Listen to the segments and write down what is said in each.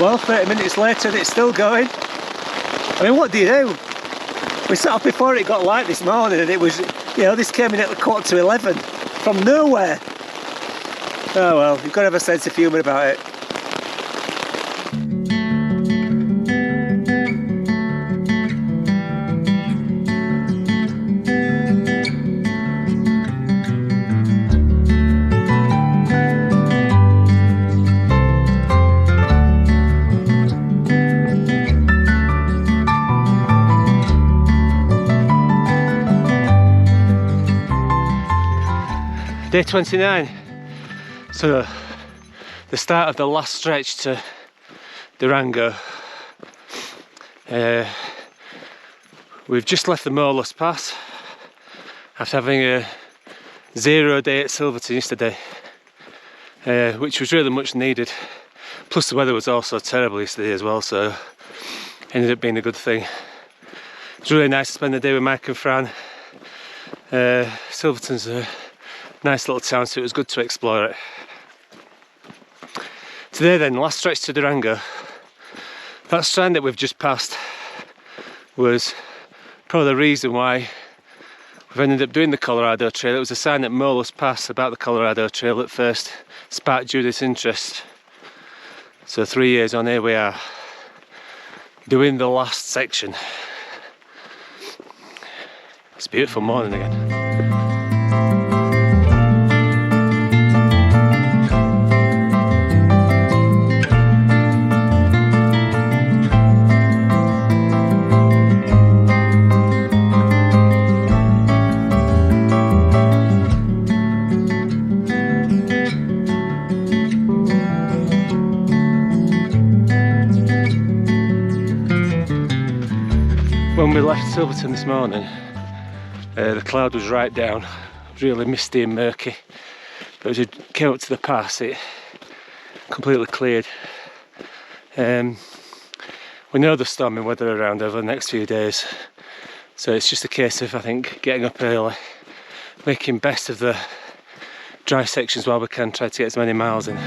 Well, 30 minutes later and it's still going. I mean, what do you do? We set off before it got light this morning and it was, you know, this came in at 11:15 from nowhere. Oh well, you've got to have a sense of humour about it. Day 29, so the start of the last stretch to Durango. We've just left the Molas Pass after having a 0 day at Silverton yesterday, which was really much needed. Plus the weather was also terrible yesterday as well, so ended up being a good thing. It was really nice to spend the day with Mike and Fran. Silverton's a nice little town, so it was good to explore it. Today then, last stretch to Durango. That strand that we've just passed was probably the reason why we've ended up doing the Colorado Trail. It was a sign at Molas Pass about the Colorado Trail that first sparked Judith's interest. So 3 years on, here we are, doing the last section. It's a beautiful morning again. When we left Silverton this morning, the cloud was right down, really misty and murky, but as we came up to the pass it completely cleared. We know there's stormy weather around over the next few days, so it's just a case of, I think, getting up early, making best of the dry sections while we can, try to get as many miles in.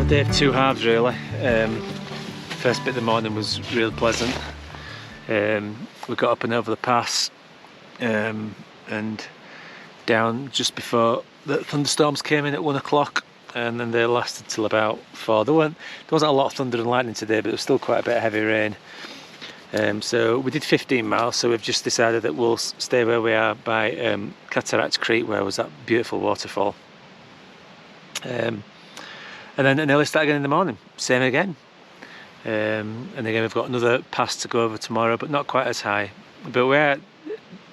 Day of two halves really. First bit of the morning was really pleasant. We got up and over the pass and down just before the thunderstorms came in at 1 o'clock, and then they lasted till about 4. There wasn't a lot of thunder and lightning today, but there was still quite a bit of heavy rain. So we did 15 miles, so we've just decided that we'll stay where we are by Cataract Creek, where was that beautiful waterfall. And then an early start again in the morning, same again. And again we've got another pass to go over tomorrow, but not quite as high. But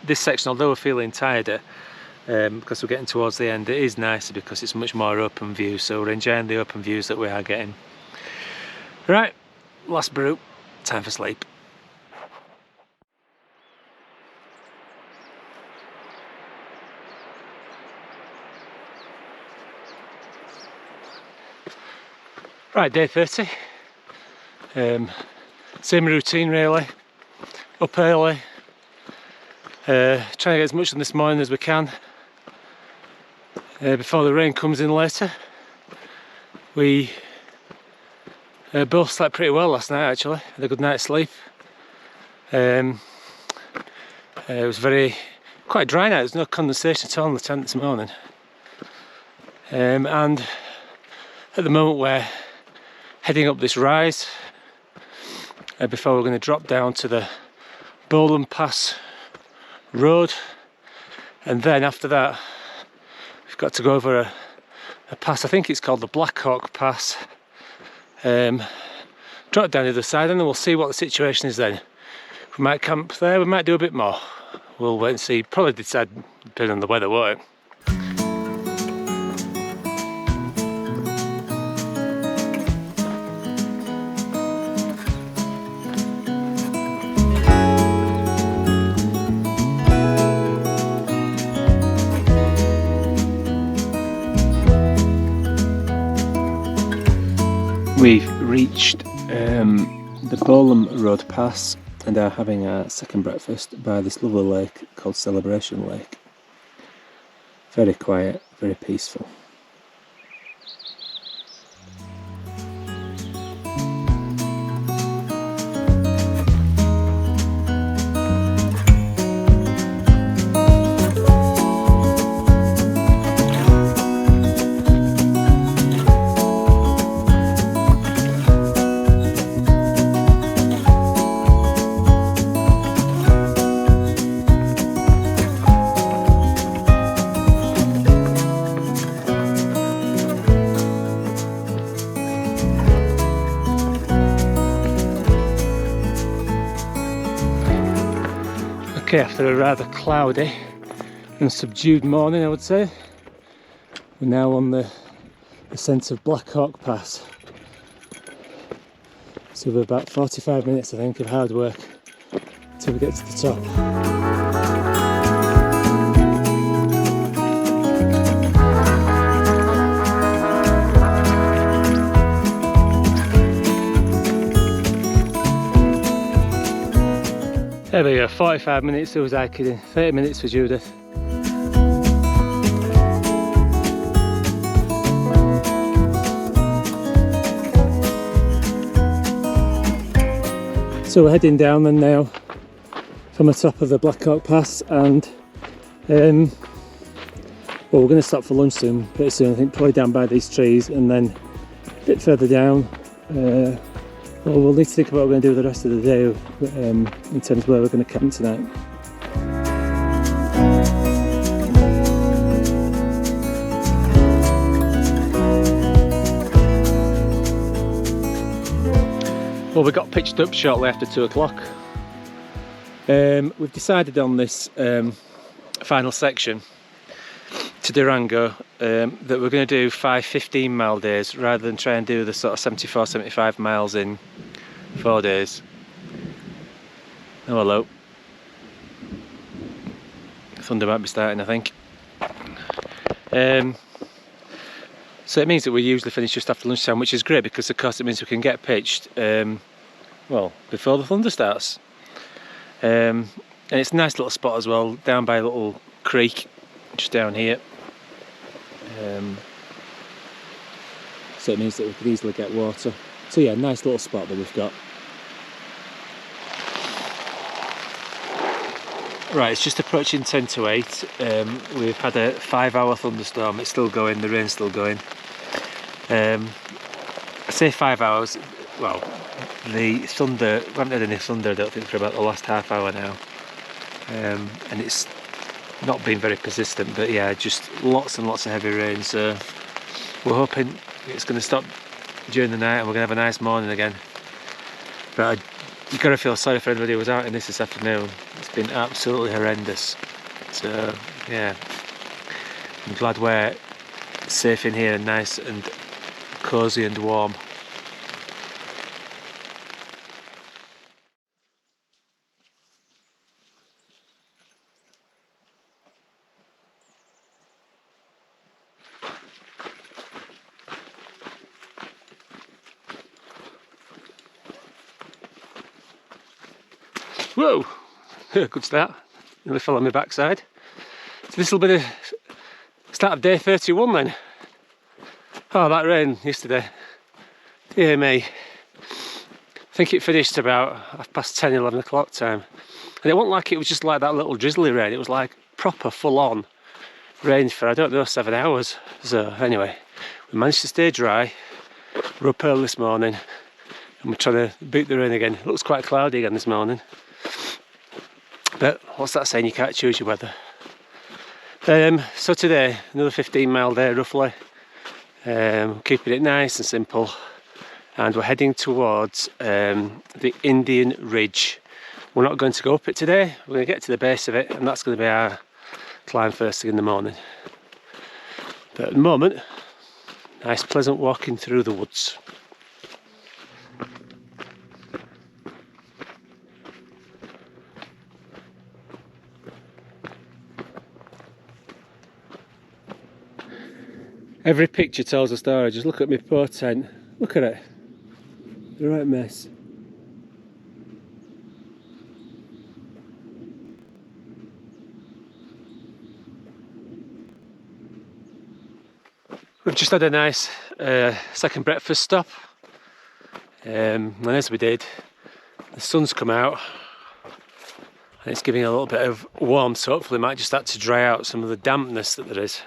this section, although we're feeling tireder, because we're getting towards the end, it is nicer because it's much more open view, so we're enjoying the open views that we are getting. Right, last brew, time for sleep. Right, day 30. Same routine really. Up early. Trying to get as much done this morning as we can before the rain comes in later. We both slept pretty well last night actually. Had a good night's sleep. It was quite dry night. There's no condensation at all in the tent this morning. And at the moment we're heading up this rise before we're going to drop down to the Molas Pass road, and then after that we've got to go over a pass. I think it's called the Blackhawk Pass. Drop down the other side and then we'll see what the situation is then. We might camp there, we might do a bit more. We'll wait and see. Probably decide depending on the weather, won't it? We've reached the Molas Road Pass and are having our second breakfast by this lovely lake called Celebration Lake. Very quiet, very peaceful. Okay, after a rather cloudy and subdued morning, I would say, we're now on the ascent of Blackhawk Pass. So we're about 45 minutes, I think, of hard work till we get to the top. There we go, 45 minutes, who was I kidding? 30 minutes for Judith. So we're heading down then now from the top of the Blackhawk Pass, and well, we're going to stop for lunch pretty soon, I think, probably down by these trees, and then a bit further down well, we'll need to think about what we're going to do the rest of the day in terms of where we're going to camp tonight. Well, we got pitched up shortly after 2 o'clock. We've decided on this final section to Durango that we're going to do 5 15-mile days rather than try and do the sort of 74-75 miles in 4 days. Oh, hello. Thunder might be starting, I think. So it means that we usually finish just after lunchtime, which is great because of course it means we can get pitched well, before the thunder starts. And it's a nice little spot as well, down by a little creek just down here. So it means that we could easily get water. So yeah, nice little spot that we've got. Right, it's just approaching 10 to 8. We've had a 5-hour thunderstorm. It's still going, the rain's still going. I say 5 hours, well, the thunder, we haven't had any thunder I don't think for about the last half hour now. And it's not been very persistent, but yeah, just lots and lots of heavy rain, so we're hoping it's going to stop during the night and we're going to have a nice morning again. But you've got to feel sorry for anybody who was out in this afternoon. It's been absolutely horrendous. So yeah, I'm glad we're safe in here and nice and cosy and warm. Whoa! Good start. Nearly fell on my backside. So this will be the start of day 31 then. Oh, that rain yesterday. Dear me. I think it finished about 10:30, 11 o'clock time. And it wasn't like it was just like that little drizzly rain. It was like proper full-on rain for, I don't know, 7 hours. So anyway, we managed to stay dry. We're up early this morning and we're trying to beat the rain again. It looks quite cloudy again this morning. But what's that saying? You can't choose your weather. So today, another 15-mile day roughly. Keeping it nice and simple. And we're heading towards the Indian Ridge. We're not going to go up it today. We're going to get to the base of it, and that's going to be our climb first thing in the morning. But at the moment, nice pleasant walking through the woods. Every picture tells a story. Just look at my poor tent. Look at it. The right mess. We've just had a nice second breakfast stop, and as we did, the sun's come out and it's giving a little bit of warmth, so hopefully it might just start to dry out some of the dampness that there is.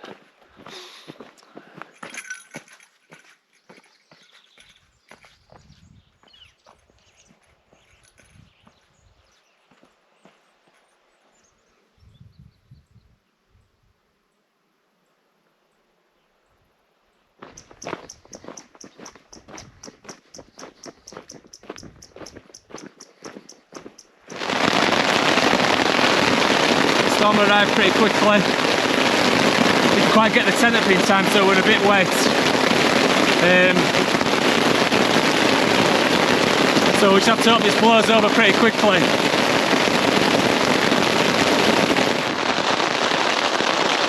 Storm arrived pretty quickly. Didn't quite get the tent up in time, so we're a bit wet. So we just have to hope this blows over pretty quickly.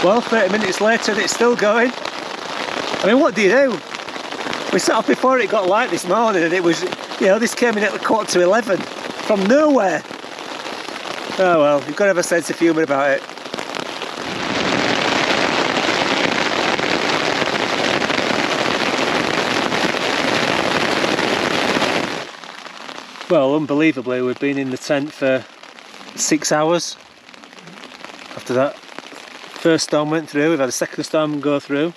Well, 30 minutes later and it's still going. I mean, what do you do? We set off before it got light this morning and it was, you know, this came in at 11:15 from nowhere. Oh well, you've got to have a sense of humour about it. Well, unbelievably, we've been in the tent for 6 hours. After that first storm went through, we've had a second storm go through.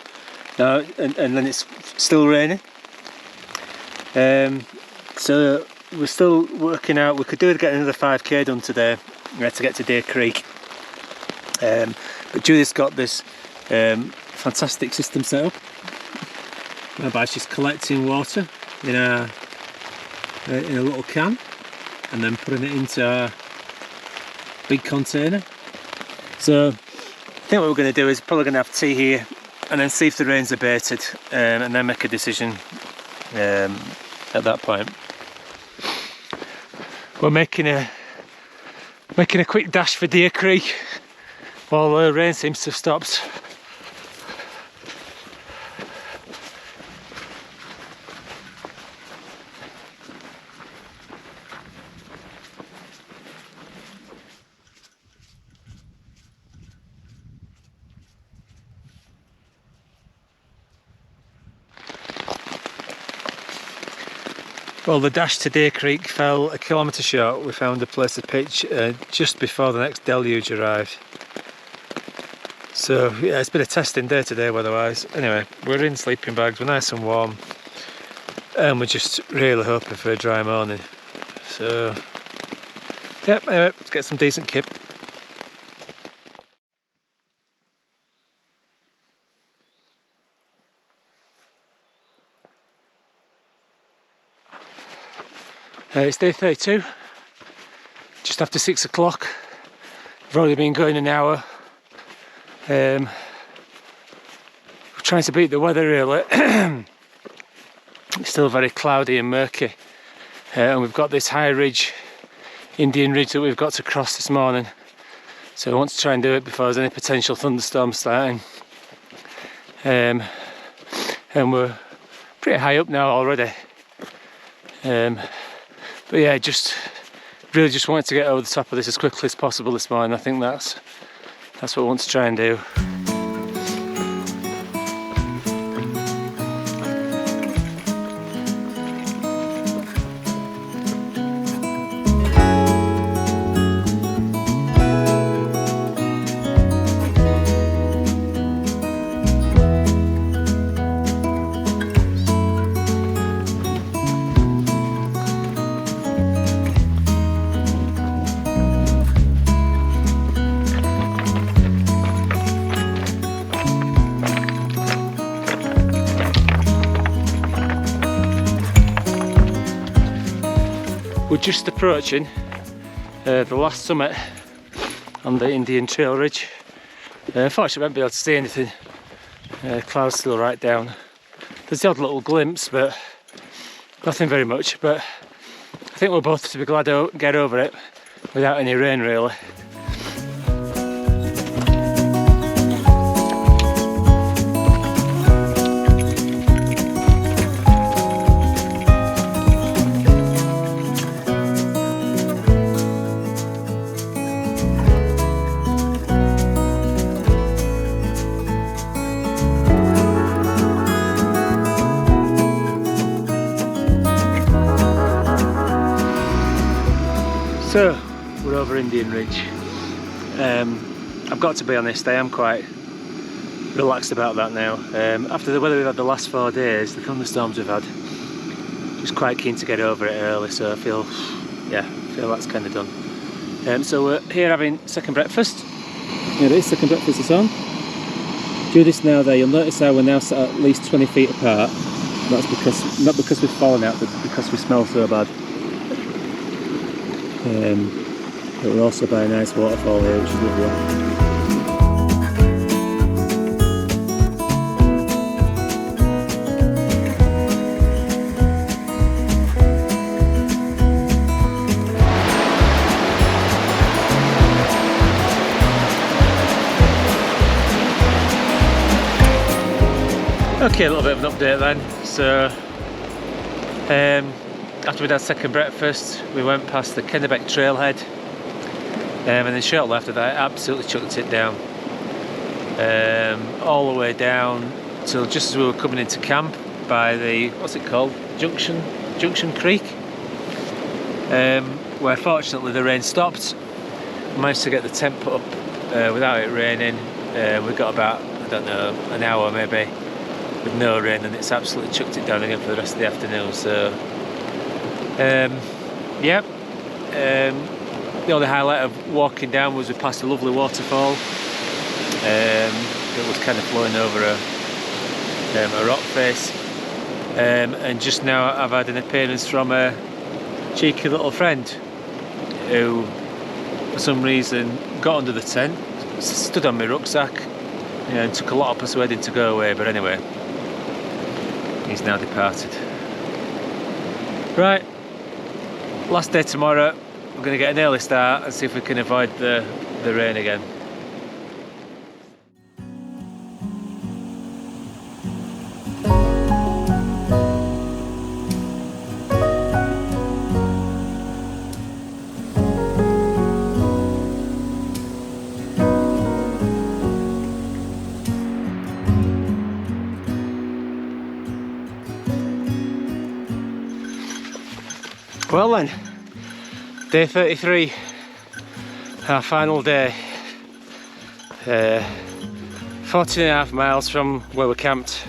Now, and then it's still raining. So we're still working out. We could do it, get another 5k done today. We had to get to Deer Creek, but Julie's got this fantastic system set up whereby she's collecting water in a little can and then putting it into a big container. So I think what we're going to do is probably going to have tea here and then see if the rain's abated, and then make a decision at that point. We're making a quick dash for Deer Creek while the rain seems to have stopped. Well, the dash to Deer Creek fell 1 kilometre short. We found a place to pitch just before the next deluge arrived. So yeah, it's been a testing day today weather-wise. Anyway, we're in sleeping bags, we're nice and warm, and we're just really hoping for a dry morning. So yeah, anyway, let's get some decent kip. It's day 32, just after 6 o'clock. We've already been going an hour. We're trying to beat the weather really. It's still very cloudy and murky. And we've got this high ridge, Indian Ridge, that we've got to cross this morning. So we want to try and do it before there's any potential thunderstorms starting. And we're pretty high up now already. But yeah, just really just wanted to get over the top of this as quickly as possible this morning. I think that's what I want to try and do. We're just approaching the last summit on the Indian Trail Ridge. Unfortunately, I won't be able to see anything. Clouds still right down. There's the odd little glimpse, but nothing very much. But I think we're both to be glad to get over it without any rain, really. So, we're over Indian Ridge. I've got to be honest, I am quite relaxed about that now. After the weather we've had the last 4 days, the thunderstorms we've had, just quite keen to get over it early, so I feel that's kind of done. So we're here having second breakfast. Here it is, second breakfast is on. Do this now there, you'll notice how we're now sat at least 20 feet apart. That's because, not because we've fallen out, but because we smell so bad. But we're also by a nice waterfall here, which is lovely. Okay, a little bit of an update then. So, after we'd had second breakfast, we went past the Kennebec trailhead, and then shortly after that, I absolutely chucked it down. All the way down till just as we were coming into camp by the, what's it called? Junction Creek, where fortunately the rain stopped. We managed to get the tent put up without it raining. We got about, I don't know, an hour maybe with no rain, and it's absolutely chucked it down again for the rest of the afternoon. So the only highlight of walking down was we passed a lovely waterfall. It was kind of flowing over a rock face, and just now I've had an appearance from a cheeky little friend who for some reason got under the tent, stood on my rucksack, and took a lot of persuading to go away, but anyway, he's now departed. Right, last day tomorrow. We're going to get an early start and see if we can avoid the rain again. Well then, day 33, our final day. 14.5 miles from where we camped.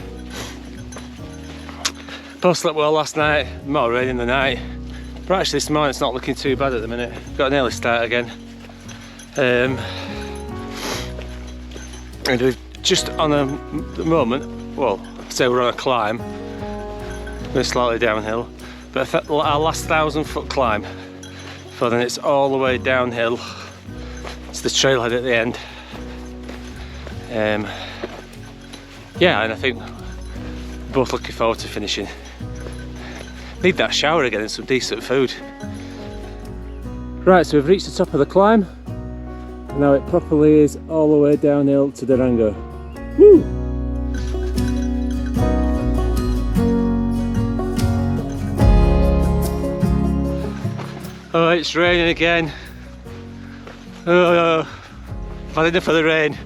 Both slept well last night, more rain in the night, but actually this morning it's not looking too bad at the minute. Got an early start again. And we've just on the moment, well, say we're on a climb, we're slightly downhill, but our last 1,000-foot climb, so then it's all the way downhill to the trailhead at the end. Yeah, and I think we're both looking forward to finishing. Need that shower again and some decent food. Right, so we've reached the top of the climb. Now it properly is all the way downhill to Durango. Woo! Oh, it's raining again. Oh, I've had enough of the rain.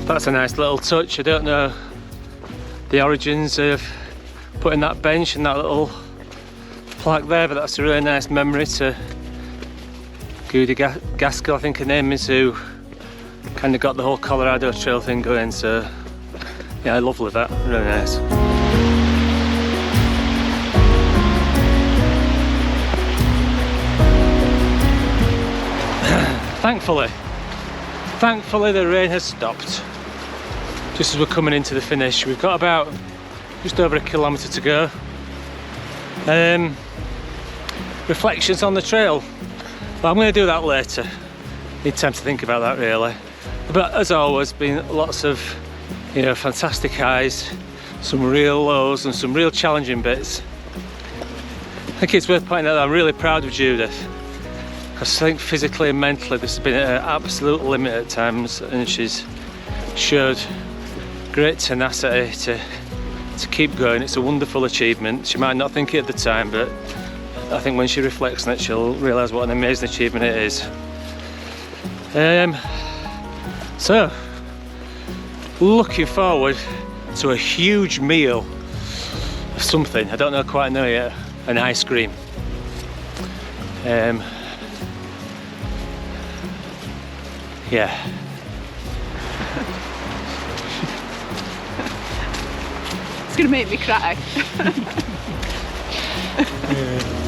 That's a nice little touch. I don't know the origins of putting that bench and that little plaque there, but that's a really nice memory to Goody Gaskell, I think her name is, who kind of got the whole Colorado Trail thing going. So yeah, lovely, that, really nice. Thankfully the rain has stopped. Just as we're coming into the finish, we've got about just over a kilometre to go. Reflections on the trail. Well, I'm going to do that later. Need time to think about that really. But as always, been lots of, you know, fantastic highs, some real lows and some real challenging bits. I think it's worth pointing out that I'm really proud of Judith, because I think physically and mentally this has been at her absolute limit at times, and she's showed great tenacity to keep going. It's a wonderful achievement. She might not think it at the time, but I think when she reflects on it, she'll realise what an amazing achievement it is. So, looking forward to a huge meal of something. I don't know, quite know yet. An ice cream. Yeah. It's gonna make me cry. Yeah.